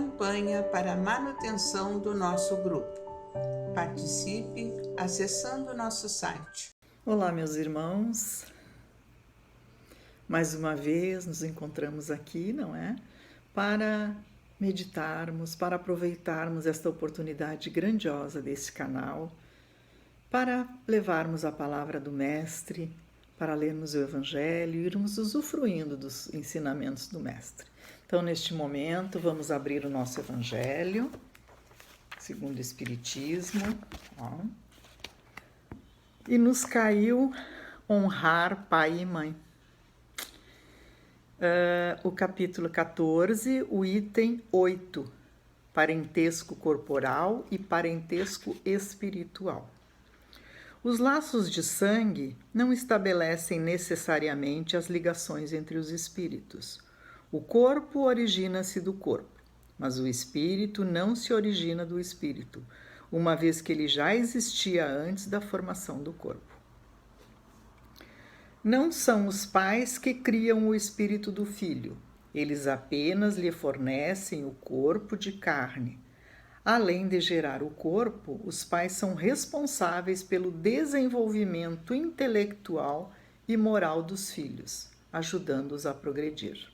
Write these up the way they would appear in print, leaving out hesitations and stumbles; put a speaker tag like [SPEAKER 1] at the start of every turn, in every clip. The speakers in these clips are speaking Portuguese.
[SPEAKER 1] campanha para a manutenção do nosso grupo. Participe acessando o nosso site.
[SPEAKER 2] Olá, meus irmãos. Mais uma vez nos encontramos aqui, não é? Para meditarmos, para aproveitarmos esta oportunidade grandiosa desse canal, para levarmos a palavra do Mestre, para lermos o Evangelho e irmos usufruindo dos ensinamentos do Mestre. Então, neste momento, vamos abrir o nosso Evangelho, segundo o Espiritismo, e nos caiu honrar pai e mãe. O capítulo 14, o item 8, parentesco corporal e parentesco espiritual. Os laços de sangue não estabelecem necessariamente as ligações entre os espíritos. O corpo origina-se do corpo, mas o espírito não se origina do espírito, uma vez que ele já existia antes da formação do corpo. Não são os pais que criam o espírito do filho, eles apenas lhe fornecem o corpo de carne. Além de gerar o corpo, os pais são responsáveis pelo desenvolvimento intelectual e moral dos filhos, ajudando-os a progredir.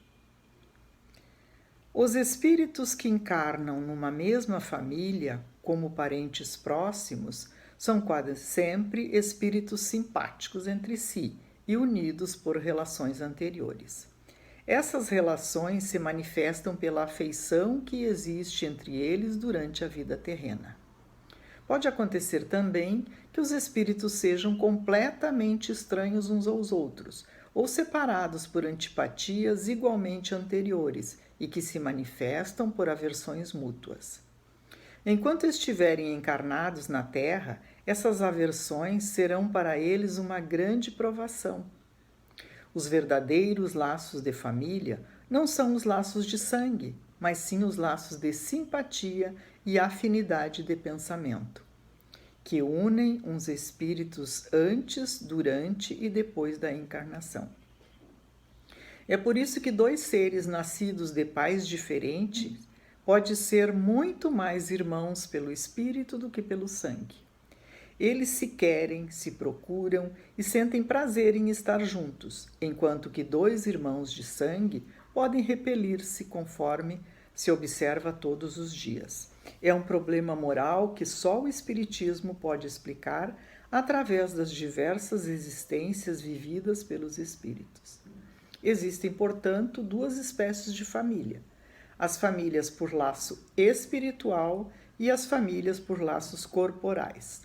[SPEAKER 2] Os espíritos que encarnam numa mesma família, como parentes próximos, são quase sempre espíritos simpáticos entre si e unidos por relações anteriores. Essas relações se manifestam pela afeição que existe entre eles durante a vida terrena. Pode acontecer também que os espíritos sejam completamente estranhos uns aos outros, ou separados por antipatias igualmente anteriores e que se manifestam por aversões mútuas. Enquanto estiverem encarnados na Terra, essas aversões serão para eles uma grande provação. Os verdadeiros laços de família não são os laços de sangue, mas sim os laços de simpatia e afinidade de pensamento, que unem uns espíritos antes, durante e depois da encarnação. É por isso que dois seres nascidos de pais diferentes podem ser muito mais irmãos pelo espírito do que pelo sangue. Eles se querem, se procuram e sentem prazer em estar juntos, enquanto que dois irmãos de sangue podem repelir-se conforme se observa todos os dias. É um problema moral que só o Espiritismo pode explicar através das diversas existências vividas pelos espíritos. Existem, portanto, duas espécies de família: as famílias por laço espiritual e as famílias por laços corporais.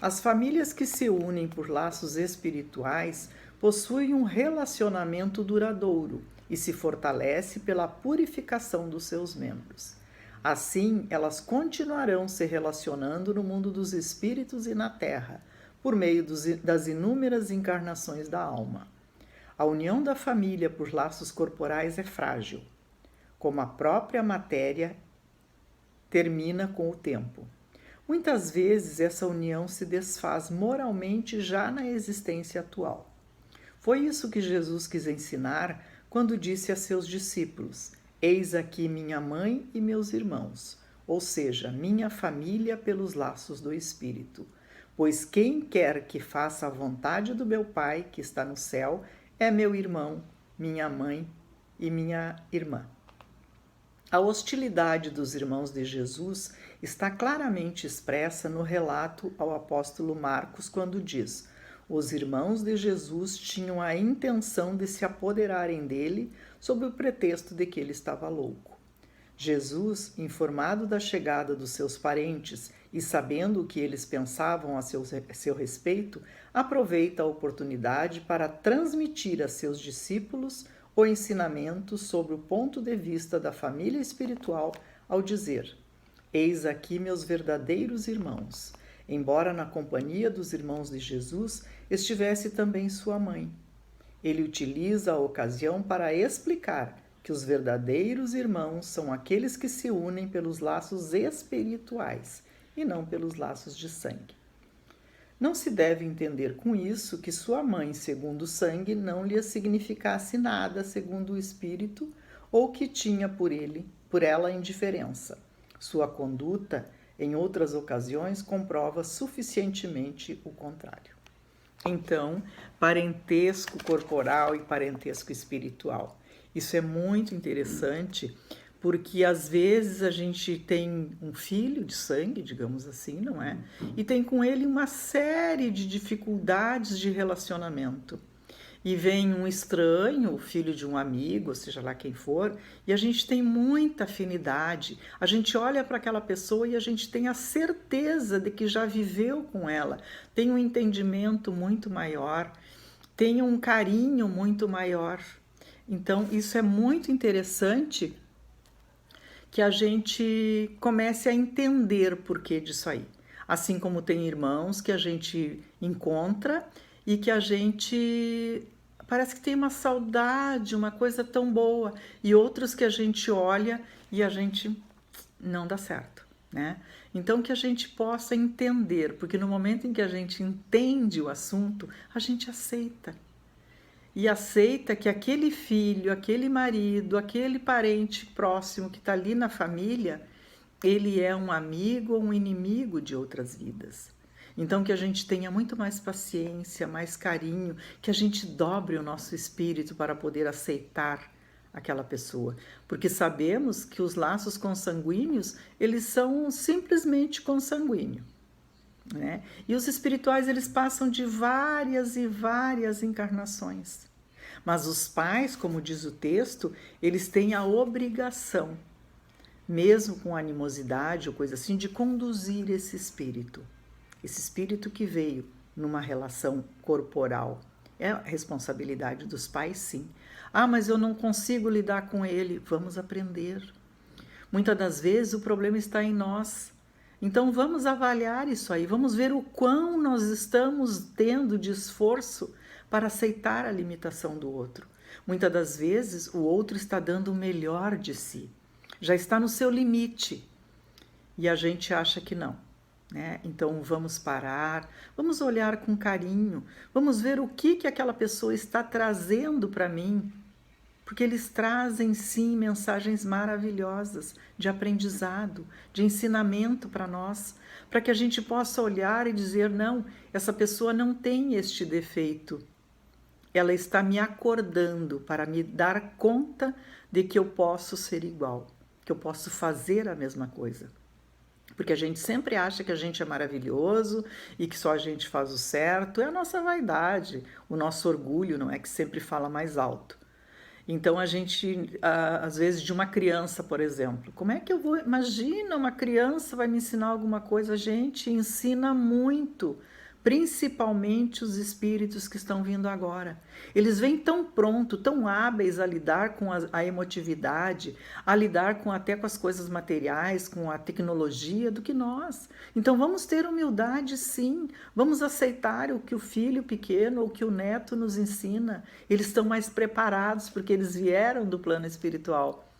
[SPEAKER 2] As famílias que se unem por laços espirituais possuem um relacionamento duradouro e se fortalece pela purificação dos seus membros. Assim, elas continuarão se relacionando no mundo dos espíritos e na Terra, por meio das inúmeras encarnações da alma. A união da família por laços corporais é frágil, como a própria matéria termina com o tempo. Muitas vezes essa união se desfaz moralmente já na existência atual. Foi isso que Jesus quis ensinar quando disse a seus discípulos: "Eis aqui minha mãe e meus irmãos", ou seja, minha família pelos laços do Espírito. Pois quem quer que faça a vontade do meu Pai que está no céu é meu irmão, minha mãe e minha irmã. A hostilidade dos irmãos de Jesus está claramente expressa no relato ao apóstolo Marcos, quando diz: os irmãos de Jesus tinham a intenção de se apoderarem dele sob o pretexto de que ele estava louco. Jesus, informado da chegada dos seus parentes e sabendo o que eles pensavam a seu respeito, aproveita a oportunidade para transmitir a seus discípulos o ensinamento sobre o ponto de vista da família espiritual ao dizer: "Eis aqui meus verdadeiros irmãos", embora na companhia dos irmãos de Jesus estivesse também sua mãe. Ele utiliza a ocasião para explicar que os verdadeiros irmãos são aqueles que se unem pelos laços espirituais e não pelos laços de sangue. Não se deve entender com isso que sua mãe, segundo o sangue, não lhe significasse nada, segundo o espírito, ou que tinha por ele por ela a indiferença. Sua conduta, em outras ocasiões, comprova suficientemente o contrário. Então, parentesco corporal e parentesco espiritual. Isso é muito interessante, porque às vezes a gente tem um filho de sangue, digamos assim, não é? E tem com ele uma série de dificuldades de relacionamento. E vem um estranho, o filho de um amigo, seja lá quem for, e a gente tem muita afinidade. A gente olha para aquela pessoa e a gente tem a certeza de que já viveu com ela, tem um entendimento muito maior, tem um carinho muito maior. Então, isso é muito interessante que a gente comece a entender o porquê disso aí. Assim como tem irmãos que a gente encontra e que a gente parece que tem uma saudade, uma coisa tão boa, e outros que a gente olha e a gente não dá certo, né? Então que a gente possa entender, porque no momento em que a gente entende o assunto, a gente aceita. E aceita que aquele filho, aquele marido, aquele parente próximo que está ali na família, ele é um amigo ou um inimigo de outras vidas. Então que a gente tenha muito mais paciência, mais carinho, que a gente dobre o nosso espírito para poder aceitar aquela pessoa. Porque sabemos que os laços consanguíneos, eles são simplesmente consanguíneos, né? E os espirituais, eles passam de várias e várias encarnações. Mas os pais, como diz o texto, eles têm a obrigação, mesmo com animosidade ou coisa assim, de conduzir esse espírito que veio numa relação corporal. É a responsabilidade dos pais, sim. Ah, mas eu não consigo lidar com ele. Vamos aprender. Muitas das vezes o problema está em nós. Então vamos avaliar isso aí, vamos ver o quão nós estamos tendo de esforço para aceitar a limitação do outro. Muitas das vezes o outro está dando o melhor de si, já está no seu limite e a gente acha que não, né? Então vamos parar, vamos olhar com carinho, vamos ver o que aquela pessoa está trazendo para mim, porque eles trazem sim mensagens maravilhosas de aprendizado, de ensinamento para nós, para que a gente possa olhar e dizer, não, essa pessoa não tem este defeito, ela está me acordando para me dar conta de que eu posso ser igual, que eu posso fazer a mesma coisa. Porque a gente sempre acha que a gente é maravilhoso e que só a gente faz o certo, é a nossa vaidade, o nosso orgulho, não é, que sempre fala mais alto. Então a gente, às vezes, de uma criança, por exemplo, como é que eu vou, imagina, uma criança vai me ensinar alguma coisa? A gente ensina muito, principalmente os espíritos que estão vindo agora. Eles vêm tão pronto, tão hábeis a lidar com a emotividade, a lidar até com as coisas materiais, com a tecnologia, do que nós. Então vamos ter humildade, sim, vamos aceitar o que o filho pequeno ou que o neto nos ensina. Eles estão mais preparados porque eles vieram do plano espiritual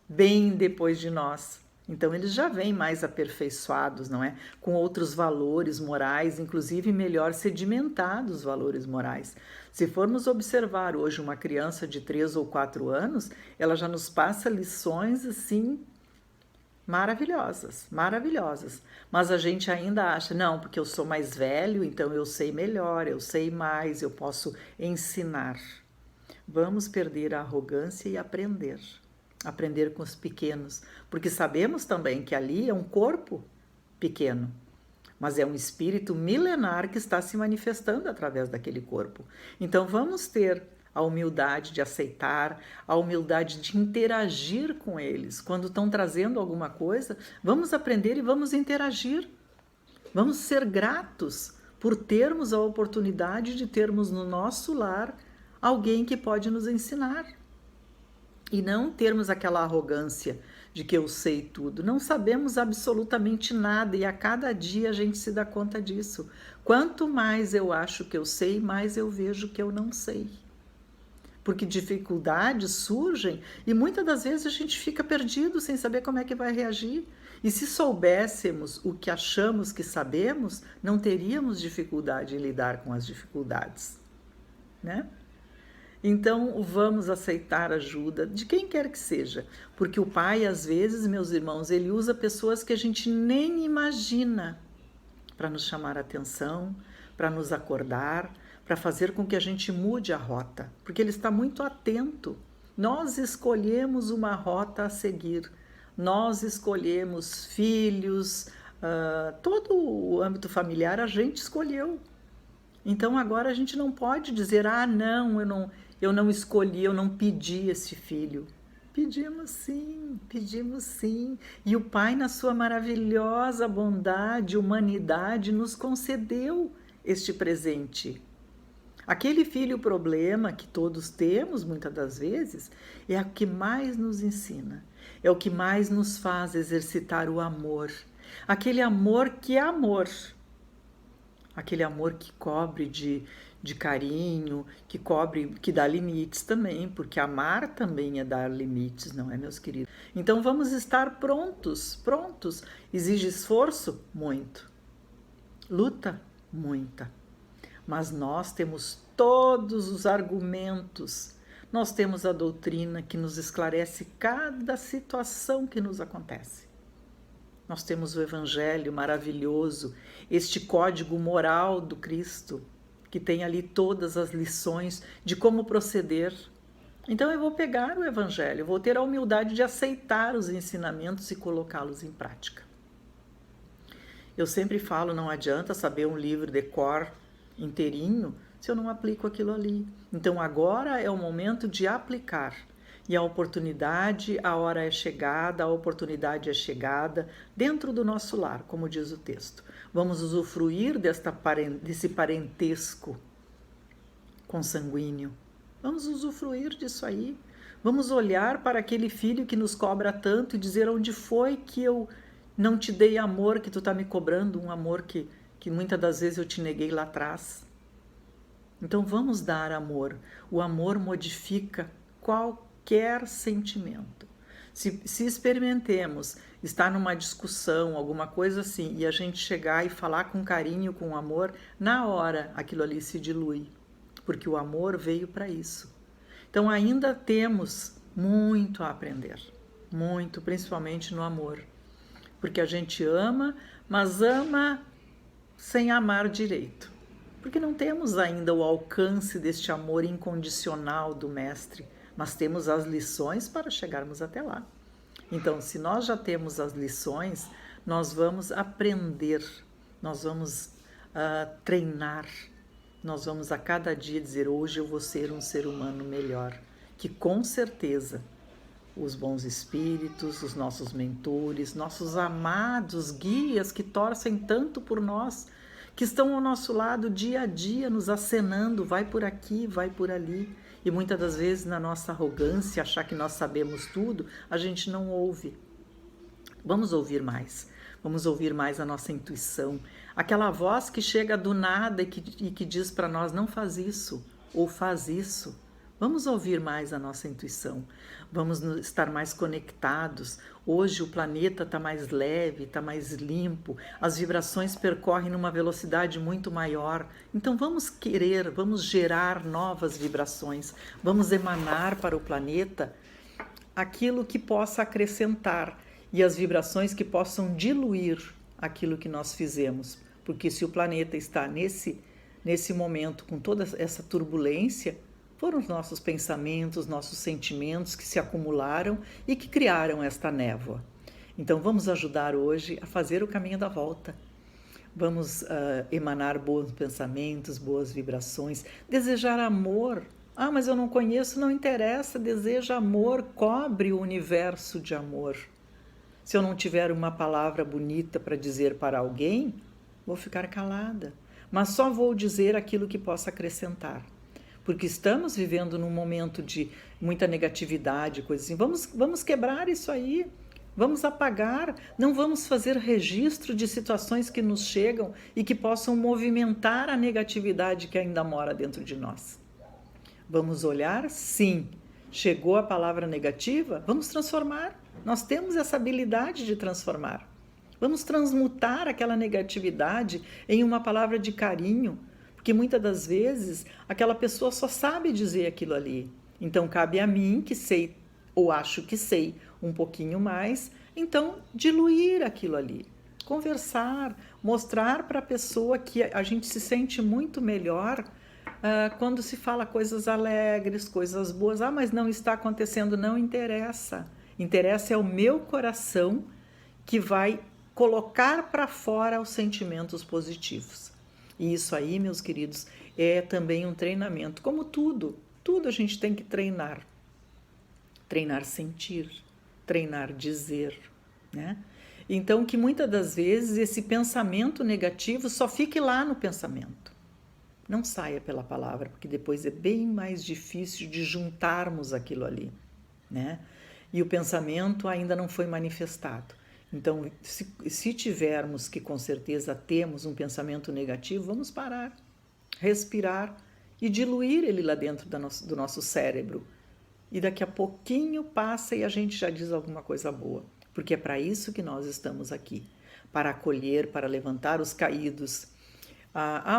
[SPEAKER 2] bem depois de nós. Então eles já vêm mais aperfeiçoados, não é? Com outros valores morais, inclusive melhor sedimentados os valores morais. Se formos observar hoje uma criança de 3 ou 4 anos, ela já nos passa lições assim maravilhosas, maravilhosas. Mas a gente ainda acha, não, porque eu sou mais velho, então eu sei melhor, eu sei mais, eu posso ensinar. Vamos perder a arrogância e aprender com os pequenos, porque sabemos também que ali é um corpo pequeno, mas é um espírito milenar que está se manifestando através daquele corpo. Então vamos ter a humildade de aceitar, a humildade de interagir com eles. Quando estão trazendo alguma coisa, vamos aprender e vamos interagir. Vamos ser gratos por termos a oportunidade de termos no nosso lar alguém que pode nos ensinar. E não termos aquela arrogância de que eu sei tudo. Não sabemos absolutamente nada e a cada dia a gente se dá conta disso. Quanto mais eu acho que eu sei, mais eu vejo que eu não sei. Porque dificuldades surgem e muitas das vezes a gente fica perdido sem saber como é que vai reagir. E se soubéssemos o que achamos que sabemos, não teríamos dificuldade em lidar com as dificuldades, né? Então, vamos aceitar ajuda de quem quer que seja, porque o Pai, às vezes, meus irmãos, ele usa pessoas que a gente nem imagina para nos chamar a atenção, para nos acordar, para fazer com que a gente mude a rota, porque ele está muito atento. Nós escolhemos uma rota a seguir, nós escolhemos filhos, todo o âmbito familiar a gente escolheu. Então agora a gente não pode dizer, não, eu não escolhi, eu não pedi esse filho. Pedimos sim. E o Pai, na sua maravilhosa bondade, humanidade, nos concedeu este presente. Aquele filho problema que todos temos, muitas das vezes, é o que mais nos ensina, é o que mais nos faz exercitar o amor. Aquele amor que é amor. Aquele amor que cobre de carinho, que dá limites também, porque amar também é dar limites, não é, meus queridos? Então vamos estar prontos. Exige esforço? Muito. Luta? Muita. Mas nós temos todos os argumentos, nós temos a doutrina que nos esclarece cada situação que nos acontece. Nós temos o Evangelho maravilhoso, este código moral do Cristo, que tem ali todas as lições de como proceder. Então eu vou pegar o Evangelho, vou ter a humildade de aceitar os ensinamentos e colocá-los em prática. Eu sempre falo, não adianta saber um livro de cor inteirinho se eu não aplico aquilo ali. Então agora é o momento de aplicar. E a oportunidade, a hora é chegada, a oportunidade é chegada dentro do nosso lar, como diz o texto. Vamos usufruir desse parentesco consanguíneo. Vamos usufruir disso aí. Vamos olhar para aquele filho que nos cobra tanto e dizer onde foi que eu não te dei amor, que tu está me cobrando, um amor que muitas das vezes eu te neguei lá atrás. Então vamos dar amor. O amor modifica qualquer sentimento. Se experimentemos estar numa discussão, alguma coisa assim, e a gente chegar e falar com carinho, com amor, na hora aquilo ali se dilui, porque o amor veio para isso. Então ainda temos muito a aprender, muito, principalmente no amor, porque a gente ama, mas ama sem amar direito, porque não temos ainda o alcance deste amor incondicional do Mestre, mas temos as lições para chegarmos até lá. Então, se nós já temos as lições, nós vamos aprender, nós vamos treinar, nós vamos a cada dia dizer, hoje eu vou ser um ser humano melhor, que com certeza os bons espíritos, os nossos mentores, nossos amados guias que torcem tanto por nós, que estão ao nosso lado dia a dia, nos acenando, vai por aqui, vai por ali. E muitas das vezes, na nossa arrogância, achar que nós sabemos tudo, a gente não ouve. Vamos ouvir mais a nossa intuição. Aquela voz que chega do nada e que diz para nós, não faz isso, ou faz isso. Vamos ouvir mais a nossa intuição, vamos estar mais conectados. Hoje o planeta está mais leve, está mais limpo, as vibrações percorrem numa velocidade muito maior. Então vamos gerar novas vibrações, vamos emanar para o planeta aquilo que possa acrescentar e as vibrações que possam diluir aquilo que nós fizemos. Porque se o planeta está nesse momento com toda essa turbulência, foram os nossos pensamentos, nossos sentimentos que se acumularam e que criaram esta névoa. Então vamos ajudar hoje a fazer o caminho da volta. Vamos emanar bons pensamentos, boas vibrações, desejar amor. Mas eu não conheço, não interessa, deseja amor, cobre o universo de amor. Se eu não tiver uma palavra bonita para dizer para alguém, vou ficar calada, mas só vou dizer aquilo que possa acrescentar. Porque estamos vivendo num momento de muita negatividade, coisa assim. Vamos quebrar isso aí, vamos apagar, não vamos fazer registro de situações que nos chegam e que possam movimentar a negatividade que ainda mora dentro de nós. Vamos olhar, sim, chegou a palavra negativa, vamos transformar. Nós temos essa habilidade de transformar. Vamos transmutar aquela negatividade em uma palavra de carinho, Porque muitas das vezes aquela pessoa só sabe dizer aquilo ali. Então cabe a mim, que sei ou acho que sei um pouquinho mais, então diluir aquilo ali. Conversar, mostrar para a pessoa que a gente se sente muito melhor quando se fala coisas alegres, coisas boas. Mas não está acontecendo, não interessa. Interessa é o meu coração que vai colocar para fora os sentimentos positivos. E isso aí, meus queridos, é também um treinamento. Como tudo a gente tem que treinar. Treinar sentir, treinar dizer, né? Então, que muitas das vezes esse pensamento negativo só fique lá no pensamento. Não saia pela palavra, porque depois é bem mais difícil de juntarmos aquilo ali, né? E o pensamento ainda não foi manifestado. Então, se tivermos, que com certeza temos um pensamento negativo, vamos parar, respirar e diluir ele lá dentro do nosso cérebro. E daqui a pouquinho passa e a gente já diz alguma coisa boa. Porque é para isso que nós estamos aqui. Para acolher, para levantar os caídos.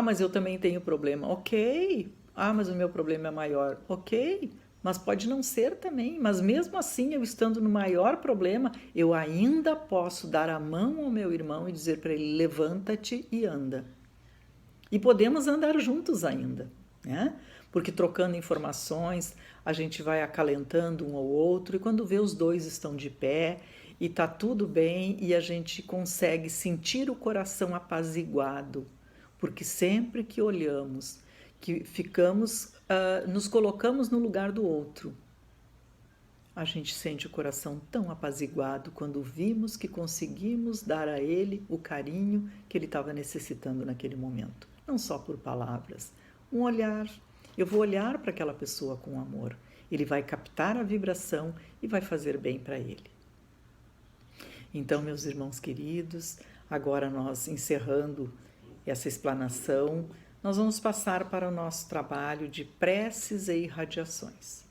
[SPEAKER 2] Mas eu também tenho problema. Ok. Mas o meu problema é maior. Ok. Mas pode não ser também. Mas mesmo assim, eu estando no maior problema, eu ainda posso dar a mão ao meu irmão e dizer para ele, levanta-te e anda. E podemos andar juntos ainda, né? Porque trocando informações, a gente vai acalentando um ao outro, e quando vê, os dois estão de pé e tá tudo bem, e a gente consegue sentir o coração apaziguado, porque sempre que olhamos, que ficamos, nos colocamos no lugar do outro, a gente sente o coração tão apaziguado quando vimos que conseguimos dar a ele o carinho que ele estava necessitando naquele momento. Não só por palavras, um olhar. Eu vou olhar para aquela pessoa com amor. Ele vai captar a vibração e vai fazer bem para ele. Então, meus irmãos queridos, agora nós encerrando essa explanação, nós vamos passar para o nosso trabalho de preces e irradiações.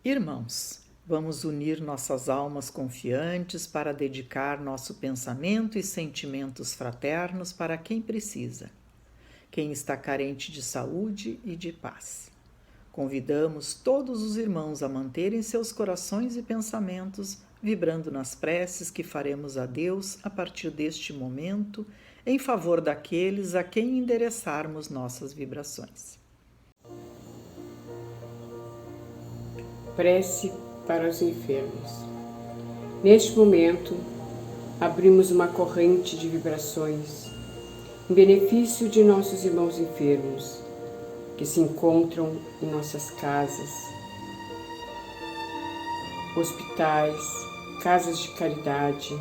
[SPEAKER 2] Irmãos, vamos unir nossas almas confiantes para dedicar nosso pensamento e sentimentos fraternos para quem precisa, quem está carente de saúde e de paz. Convidamos todos os irmãos a manterem seus corações e pensamentos vibrando nas preces que faremos a Deus a partir deste momento, em favor daqueles a quem endereçarmos nossas vibrações.
[SPEAKER 3] Prece para os enfermos. Neste momento, abrimos uma corrente de vibrações em benefício de nossos irmãos enfermos, que se encontram em nossas casas, hospitais, casas de caridade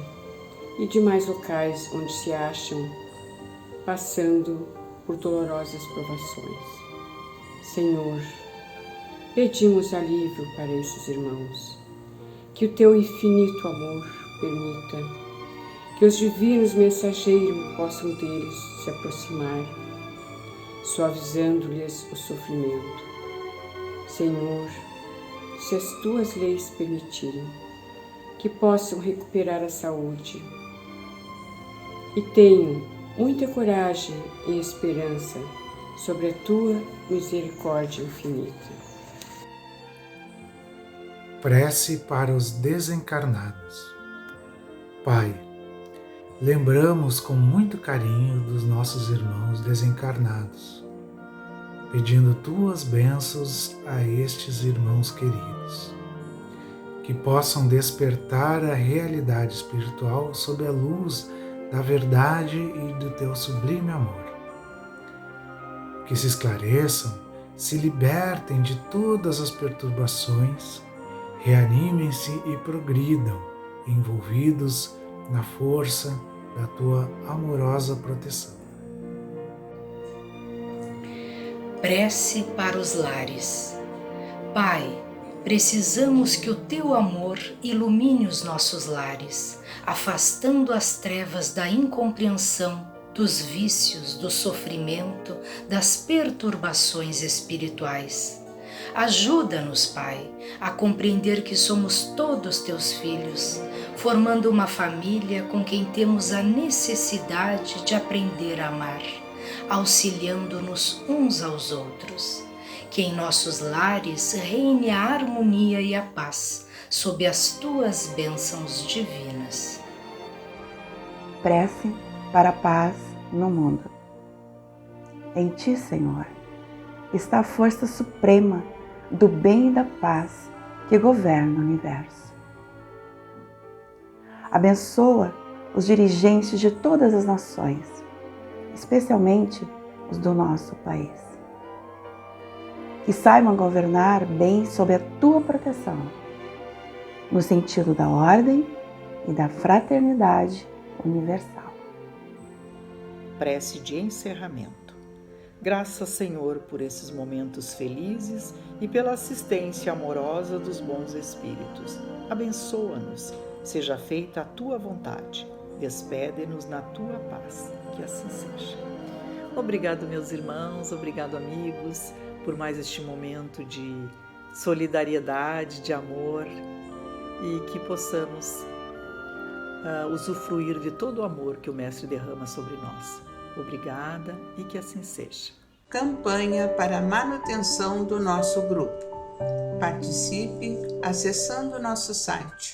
[SPEAKER 3] e demais locais onde se acham passando por dolorosas provações. Senhor, pedimos alívio para esses irmãos, que o teu infinito amor permita que os divinos mensageiros possam deles se aproximar, suavizando-lhes o sofrimento. Senhor, se as tuas leis permitirem, que possam recuperar a saúde e tenham muita coragem e esperança sobre a tua misericórdia infinita.
[SPEAKER 4] Prece para os desencarnados. Pai, lembramos com muito carinho dos nossos irmãos desencarnados, pedindo tuas bênçãos a estes irmãos queridos, que possam despertar a realidade espiritual sob a luz da verdade e do teu sublime amor. Que se esclareçam, se libertem de todas as perturbações, reanimem-se e progridam, envolvidos na força da tua amorosa proteção.
[SPEAKER 5] Prece para os lares. Pai, precisamos que o teu amor ilumine os nossos lares, afastando as trevas da incompreensão, dos vícios, do sofrimento, das perturbações espirituais. Ajuda-nos, Pai, a compreender que somos todos teus filhos, formando uma família com quem temos a necessidade de aprender a amar, auxiliando-nos uns aos outros. Que em nossos lares reine a harmonia e a paz, sob as tuas bênçãos divinas.
[SPEAKER 6] Prece para a paz no mundo. Em ti, Senhor, está a força suprema do bem e da paz que governa o universo. Abençoa os dirigentes de todas as nações, especialmente os do nosso país. Que saibam governar bem sob a tua proteção, no sentido da ordem e da fraternidade universal.
[SPEAKER 2] Prece de encerramento. Graças, Senhor, por esses momentos felizes e pela assistência amorosa dos bons espíritos. Abençoa-nos, seja feita a tua vontade. Despede-nos na tua paz, que assim seja. Obrigado, meus irmãos, obrigado, amigos, por mais este momento de solidariedade, de amor, e que possamos usufruir de todo o amor que o Mestre derrama sobre nós. Obrigada e que assim seja.
[SPEAKER 1] Campanha para a manutenção do nosso grupo. Participe acessando nosso site